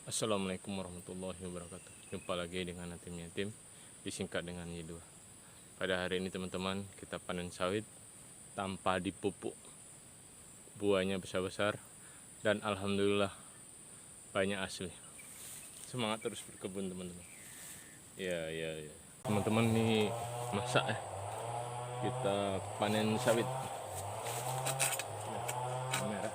Assalamualaikum warahmatullahi wabarakatuh. Jumpa lagi dengan Yatim Yatim, disingkat dengan Y2. Pada hari ini teman-teman, kita panen sawit tanpa dipupuk. Buahnya besar-besar dan alhamdulillah banyak asli. Semangat terus berkebun teman-teman. Ya. Teman-teman, ini masak ya. Kita panen sawit. Merah.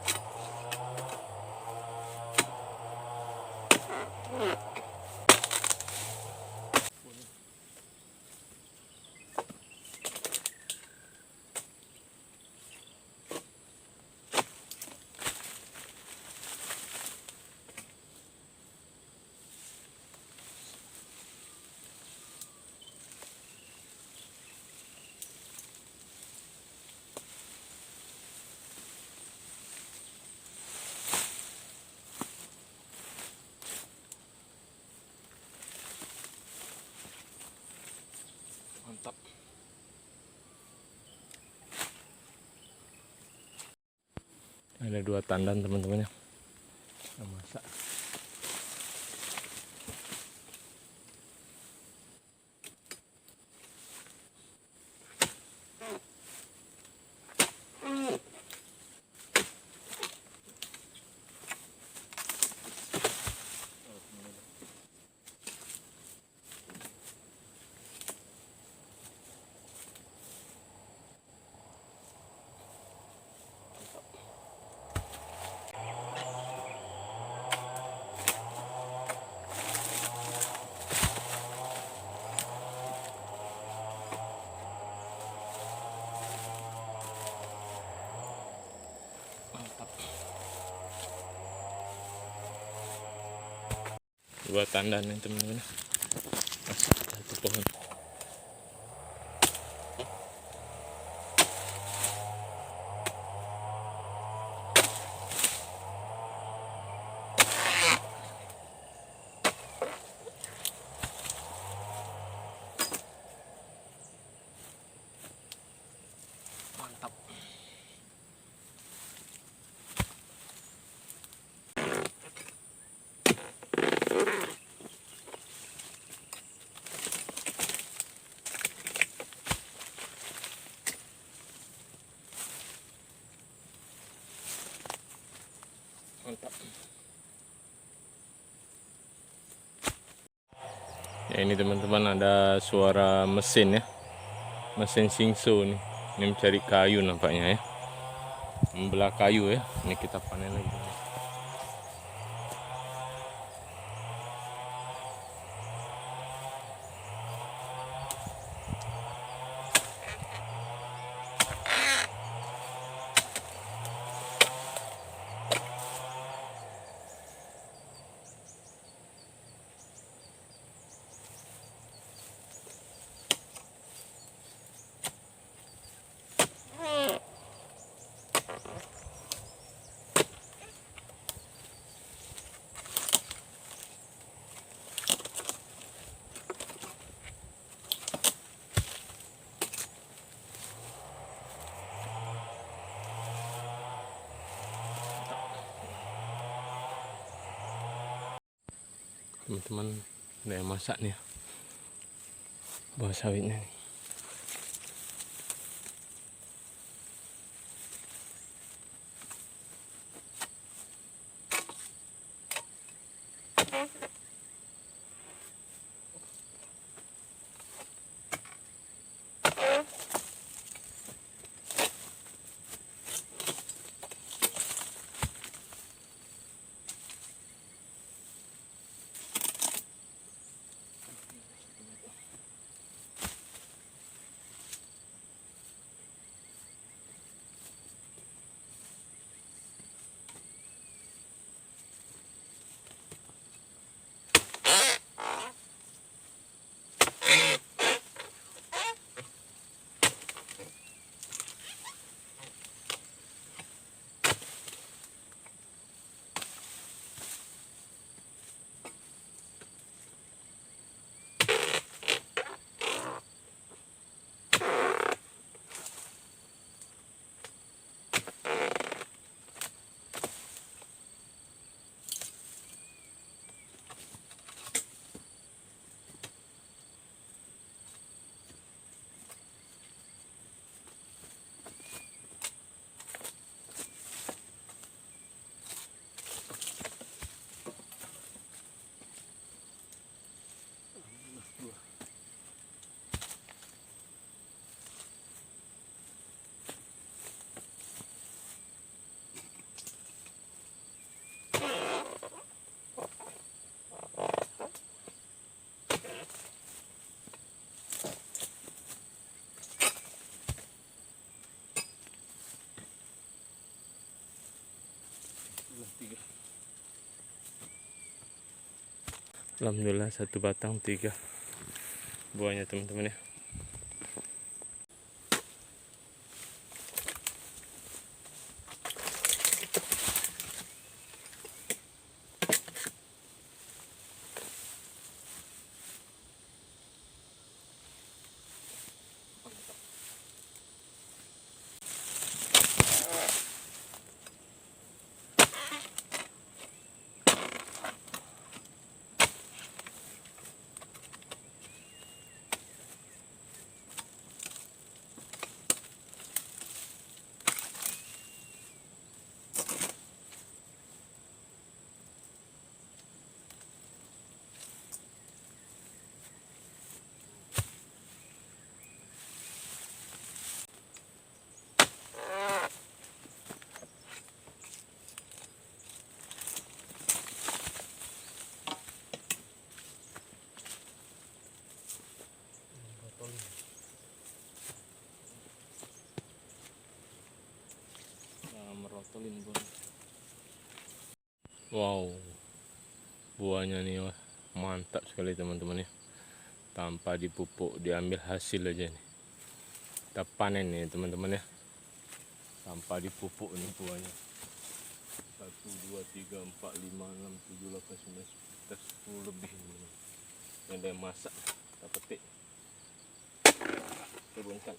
Mantap. Ada 2 tandan teman-teman ya. Kita masak. Dua tandan nih teman-teman. Masih satu pohon. Mantap. Mantap. Ya, ini teman-teman ada suara mesin ya. Mesin singso nih. Ini mencari kayu nampaknya ya. Membelah kayu ya. Ini kita panen lagi. Teman-teman, ada yang masak nih ya. Buah sawitnya nih. 3. Alhamdulillah satu batang 3 buahnya teman-teman ya. Merotolin buah. Wow, buahnya nih wah, mantap sekali teman-teman ya. Tanpa dipupuk, diambil hasil aja nih. Kita panen nih teman-teman ya. Tanpa dipupuk nih buahnya. 1, 2, 3, 4, 5, 6, 7, 8, 9, 10 lebih nih. Yang udah masak, kita petik. Turunkan.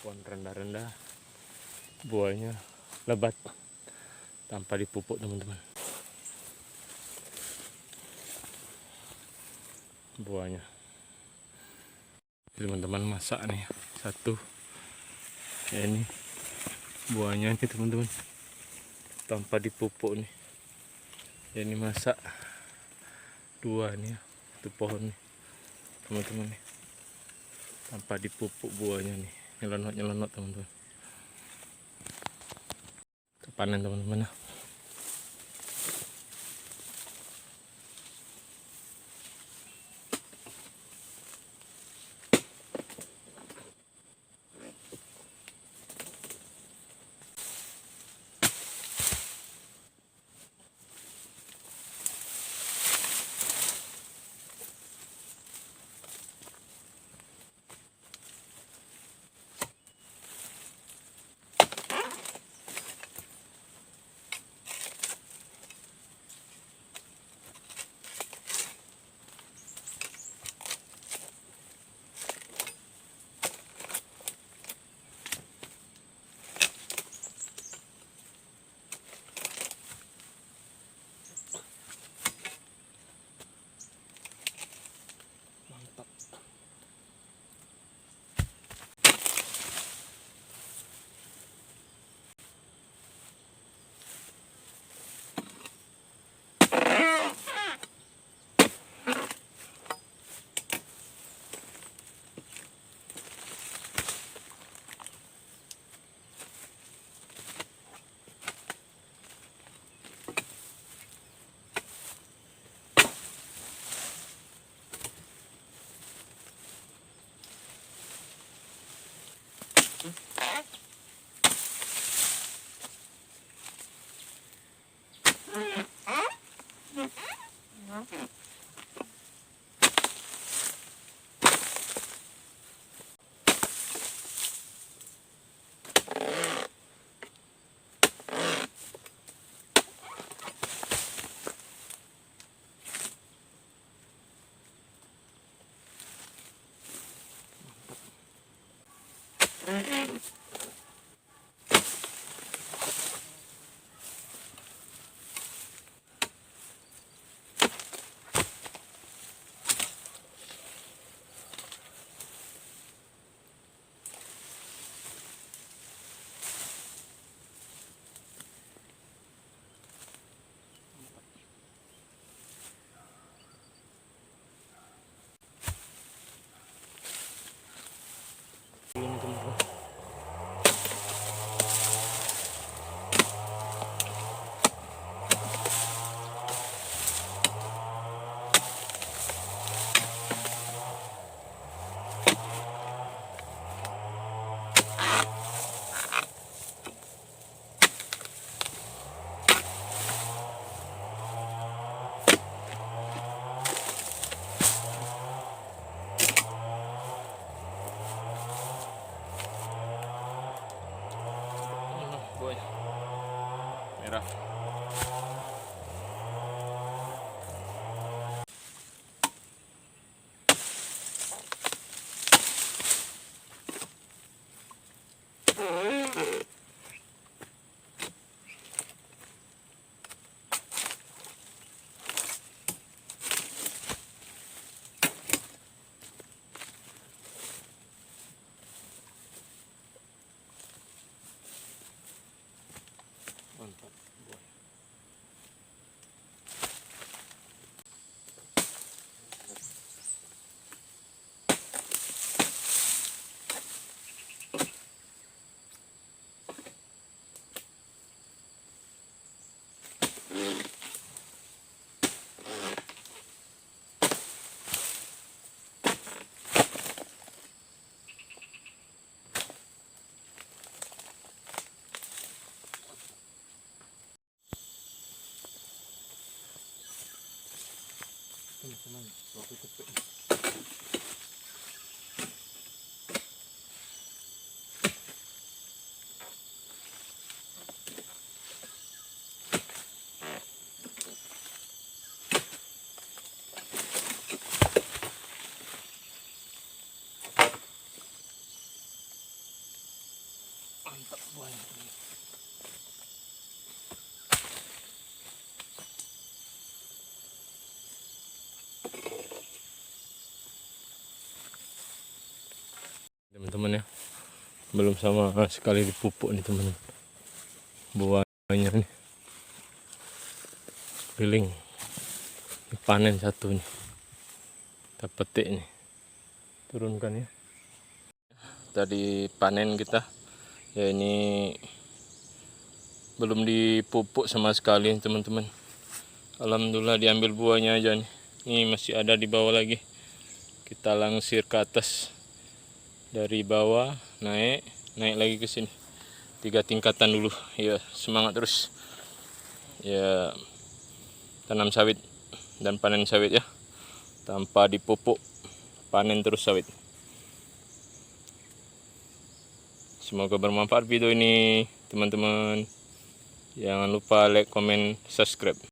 Pohon rendah-rendah, buahnya lebat tanpa dipupuk teman-teman. Buahnya teman-teman masak nih satu ya, ini buahnya nih teman-teman tanpa dipupuk nih ya, ini masak 2 nih ya, itu pohon nih teman-teman nih tanpa dipupuk buahnya nih, nyelonot teman-teman. Panen teman-teman ya. Ini teman-teman. Boy, merah. Mantap, boy. Teman-teman, waktu cepet. Mantap, boy. Teman-teman ya, belum sama sekali dipupuk nih teman, buahnya nih keliling, panen satu nih, kita petik nih, turunkan ya. Tadi panen kita ya, ini belum dipupuk sama sekali teman-teman. Alhamdulillah diambil buahnya aja nih, ini masih ada di bawah lagi, kita langsir ke atas. Dari bawah naik lagi ke sini, 3 tingkatan dulu ya. Semangat terus ya, tanam sawit dan panen sawit ya, tanpa dipupuk, panen terus sawit. Semoga bermanfaat video ini teman-teman. Jangan lupa like, comment, subscribe.